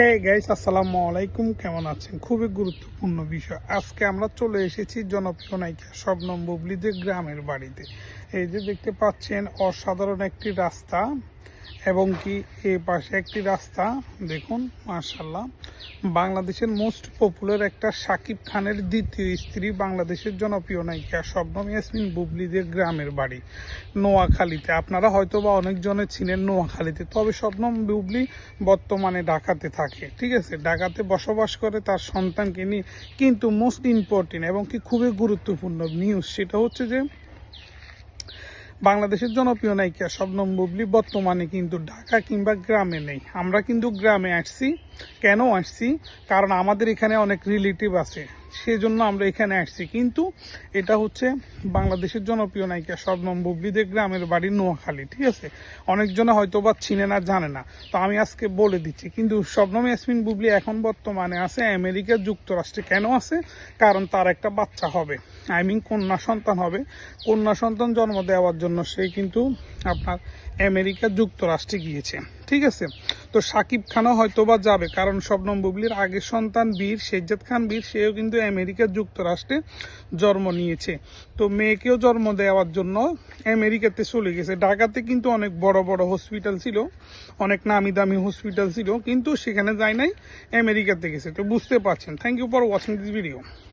Hey guys, আসসালামু আলাইকুম। কেমন আছেন? খুবই গুরুত্বপূর্ণ বিষয়। আজকে আমরা চলে এসেছি জনপ্রিয় নায়িকা শবনম বুবলীদের গ্রামের বাড়িতে। এই যে দেখতে পাচ্ছেন অসাধারণ একটি রাস্তা এবং কি এই পাশে একটি রাস্তা দেখুন, মাশাআল্লাহ। বাংলাদেশের মোস্ট পপুলার একটা শাকিব খানের দ্বিতীয় স্ত্রী, বাংলাদেশের জনপ্রিয় নায়িকা শবনম ইয়াসমিন বুবলীদের গ্রামের বাড়ি নোয়াখালীতে। আপনারা হয়তো বা অনেকজনে ছিলেন নোয়াখালীতে, তবে শবনম বুবলী বর্তমানে ঢাকাতে থাকে। ঠিক আছে, ঢাকাতে বসবাস করে তার সন্তানকে নিয়ে। কিন্তু মোস্ট ইম্পর্টেন্ট এবং কি খুবই গুরুত্বপূর্ণ নিউজ, সেটা হচ্ছে যে বাংলাদেশের জনপ্রিয় নায়িকা শবনম বুবলী বর্তমানে কিন্তু ঢাকা কিংবা গ্রামে নেই। আমরা কিন্তু গ্রামে আসছি। কেন আসছি? কারণ আমাদের এখানে অনেক রিলেটিভ আছে, সেজন্য আমরা এখানে আসছি। কিন্তু এটা হচ্ছে বাংলাদেশের জনপ্রিয় নায়িকা শবনম বুবলীদের গ্রামের বাড়ি নোয়াখালী। ঠিক আছে, অনেকজনে হয়তো বা চিনে না, জানে না, তো আমি আজকে বলে দিচ্ছি। কিন্তু শবনম ইয়াসমিন বুবলী এখন বর্তমানে আছে আমেরিকা যুক্তরাষ্ট্রে। কেন আছে? কারণ তার একটা বাচ্চা হবে, কন্যা সন্তান হবে। কন্যা সন্তান জন্ম দেওয়ার জন্য সে কিন্তু আপনার আমেরিকা যুক্তরাষ্ট্রে গিয়েছে। ঠিক আছে, তো শাকিব খানও হয়তো বা যাবে, কারণ শবনম বুবলীর আগের সন্তান বীর শেহজাদ খান বীর, সেও কিন্তু আমেরিকা যুক্তরাষ্ট্রে জন্ম নিয়েছে। তো মেয়েকেও জন্ম দেওয়ার জন্য আমেরিকাতে চলে গেছে। ঢাকাতে কিন্তু অনেক বড় বড় হসপিটাল ছিল, অনেক নামি দামি হসপিটাল ছিল, কিন্তু সেখানে যায় নাই, আমেরিকাতে গেছে। তো বুঝতে পারছেন। Thank you for watching this video.